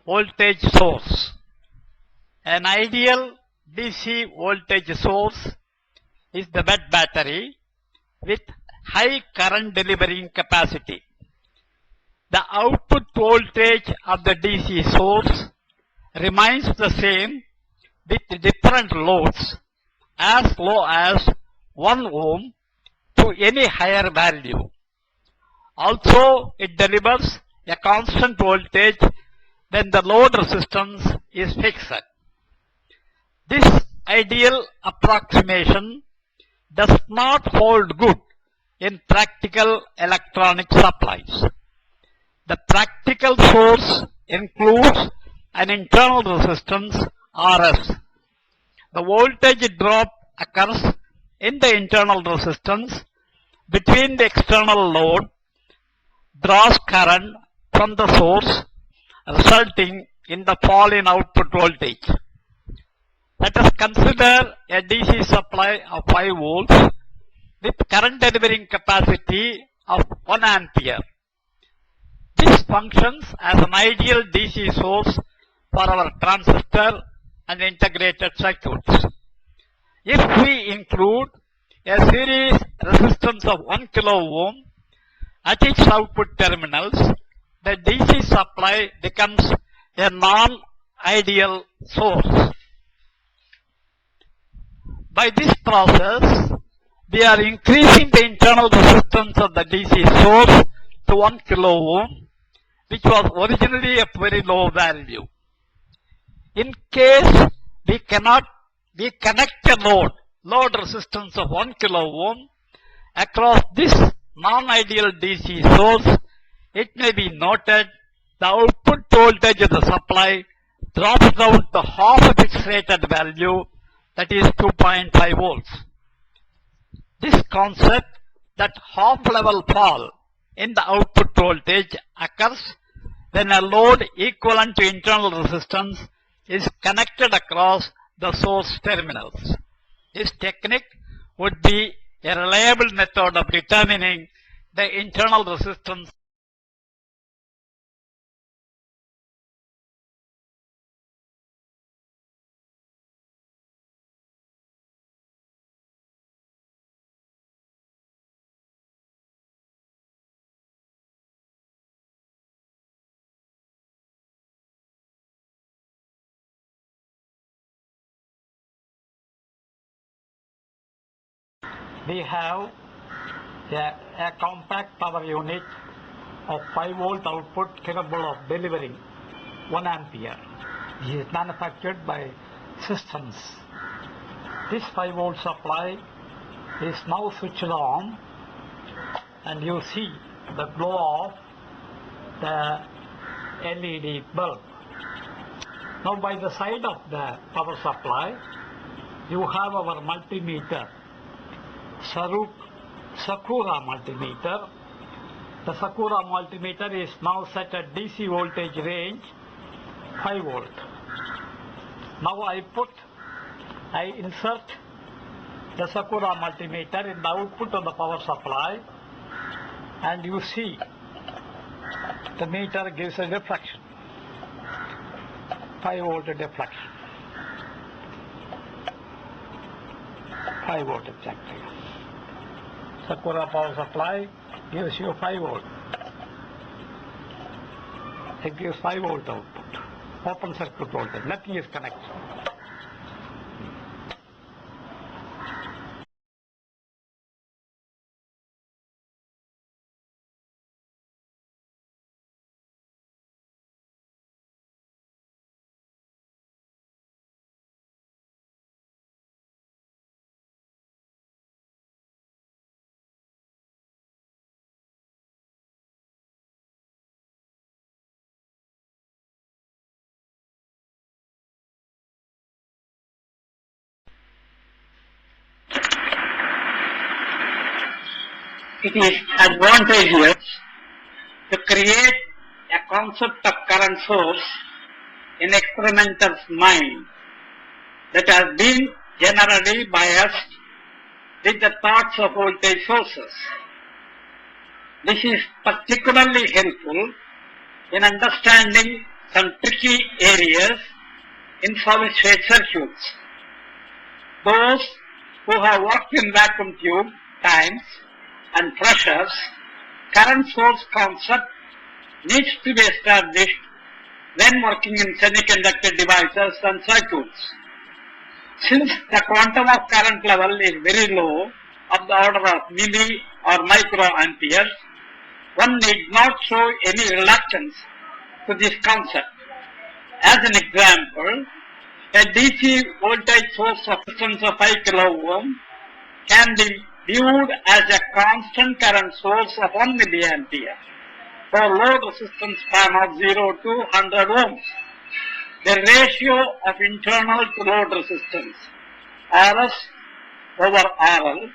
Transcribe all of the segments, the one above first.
voltage source. An ideal DC voltage source is the bed battery with high current delivering capacity. The output voltage of the DC source remains the same with different loads as low as 1 ohm to any higher value. Also, it delivers a constant voltage when the load resistance is fixed. This ideal approximation does not hold good in practical electronic supplies. The practical source includes an internal resistance Rs. The voltage drop occurs in the internal resistance between the external load, draws current from the source, resulting in the fall in output voltage. Let us consider a DC supply of 5 volts with current delivering capacity of 1 ampere. This functions as an ideal DC source for our transistor and integrated circuits. If we include a series resistance of 1 kilo ohm at its output terminals, the DC supply becomes a non-ideal source. By this process, we are increasing the internal resistance of the DC source to 1 kilo ohm, which was originally a very low value. In case we connect a load resistance of 1 kilo ohm across this non-ideal DC source, it may be noted the output voltage of the supply drops down to half of its rated value, that is 2.5 volts. This concept that half level fall in the output voltage occurs when a load equivalent to internal resistance is connected across the source terminals. This technique would be a reliable method of determining the internal resistance . We have a compact power unit of 5 volt output capable of delivering 1 ampere. This is manufactured by Systems. This 5 volt supply is now switched on, and you see the glow of the LED bulb. Now by the side of the power supply, you have our multimeter, Sakura multimeter. The Sakura multimeter is now set at DC voltage range 5 volt. Now I insert the Sakura multimeter in the output of the power supply, and you see the meter gives a deflection, 5 volt deflection, 5 volt exactly. Sakura power supply gives you 5 volt. It gives 5 volt output, open circuit voltage, nothing is connected. It is advantageous to create a concept of current source in experimental's mind that has been generally biased with the thoughts of voltage sources. This is particularly helpful in understanding some tricky areas in solid state circuits. Those who have worked in vacuum tube times and pressures, current source concept needs to be established when working in semiconductor devices and circuits. Since the quantum of current level is very low, of the order of milli or microamperes, one need not show any reluctance to this concept. As an example, a DC voltage source of resistance of 5 kΩ can be viewed as a constant current source of 1 milliampere for load resistance span of 0 to 100 ohms. The ratio of internal to load resistance, RS over RL,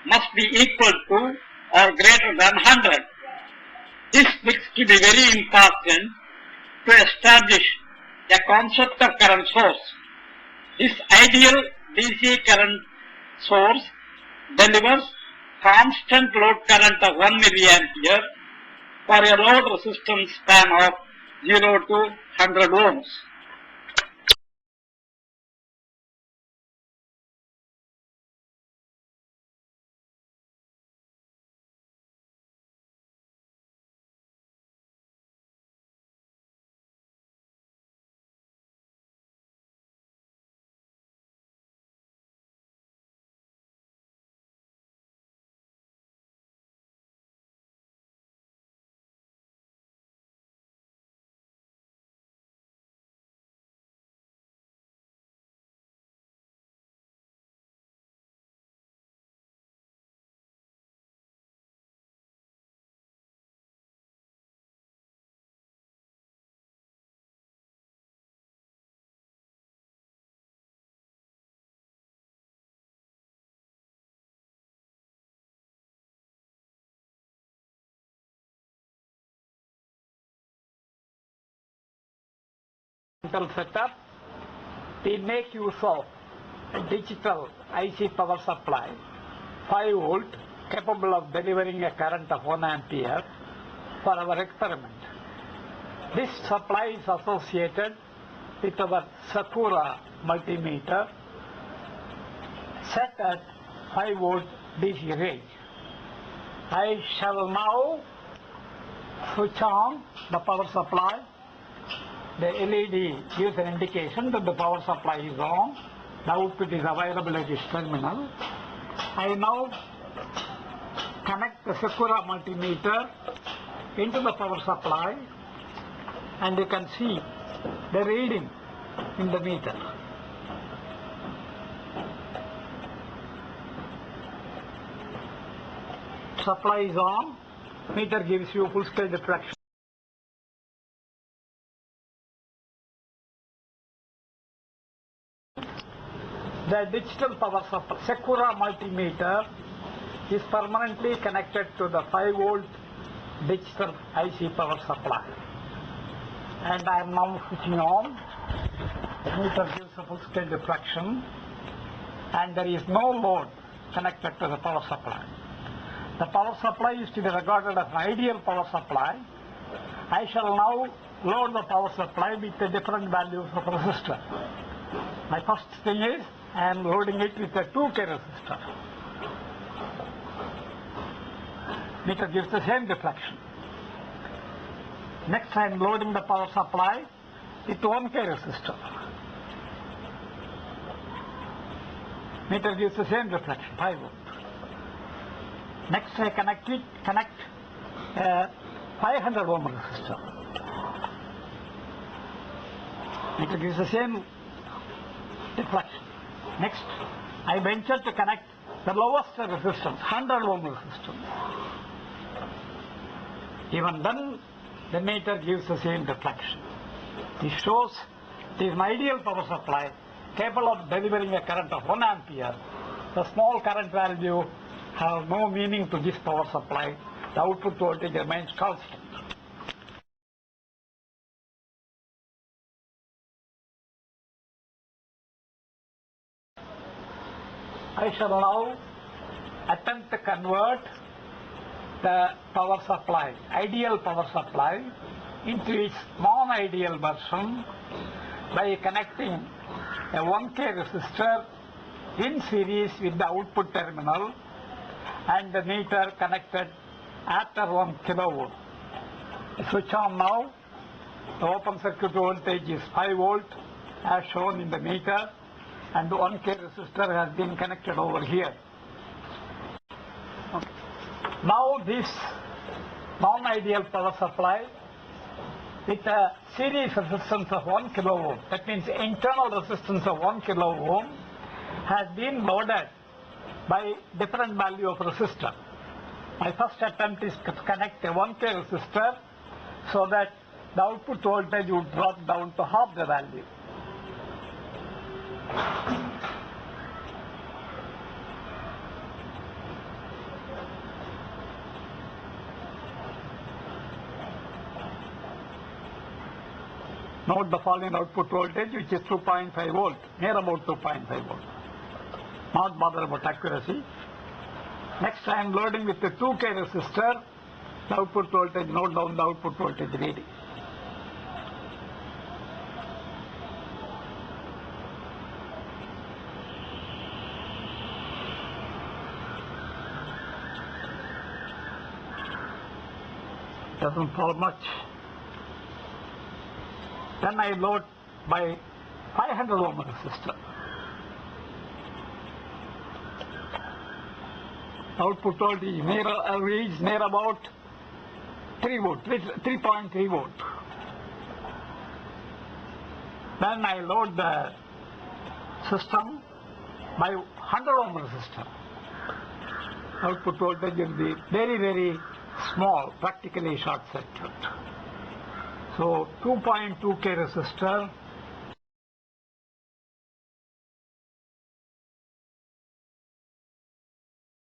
must be equal to or greater than 100. This looks to be very important to establish a concept of current source. This ideal DC current source delivers constant load current of 1 milliampere for a load resistance span of 0 to 100 ohms. Setup, we make use of a digital IC power supply, 5 volt, capable of delivering a current of 1 ampere for our experiment. This supply is associated with our Sakura multimeter set at 5 volt DC range. I shall now switch on the power supply. The LED gives an indication that the power supply is on. The output is available at this terminal. I now connect the Sakura multimeter into the power supply, and you can see the reading in the meter. Supply is on. Meter gives you full scale reflection. The digital power supply, Sakura multimeter, is permanently connected to the 5 volt digital IC power supply. And I am now switching on. The meter gives a full scale reflection, and there is no load connected to the power supply. The power supply is to be regarded as an ideal power supply. I shall now load the power supply with the different values of resistor. My first thing is I am loading it with a 2K resistor. Meter gives the same reflection. Next I am loading the power supply with 1K resistor. Meter gives the same reflection, 5 volt. Next I connect a 500 ohm resistor. Meter gives the same reflection. Next, I venture to connect the lowest resistance, 100 ohm resistance. Even then, the meter gives the same reflection. This shows it is an ideal power supply capable of delivering a current of 1 ampere. The small current value has no meaning to this power supply. The output voltage remains constant. I shall now attempt to convert the power supply, ideal power supply, into its non-ideal version by connecting a 1K resistor in series with the output terminal and the meter connected after 1 kilovolt. Switch on now. The open circuit voltage is 5 volt as shown in the meter, and the 1K resistor has been connected over here. Okay. Now this non-ideal power supply with a series resistance of 1 kilo ohm, that means internal resistance of 1 kilo ohm, has been loaded by different value of resistor. My first attempt is to connect a 1K resistor so that the output voltage would drop down to half the value. Note the fall in output voltage, which is 2.5 volt, near about 2.5 volt. Not bother about accuracy. Next I am loading with the 2K resistor, the output voltage, note down the output voltage reading. Doesn't fall much. Then I load by 500 ohm resistor. Output voltage reads near about 3 volt, 3.3 volt. Then I load the system by 100 ohm resistor. Output voltage will be very, very small, practically short circuit. So 2.2K resistor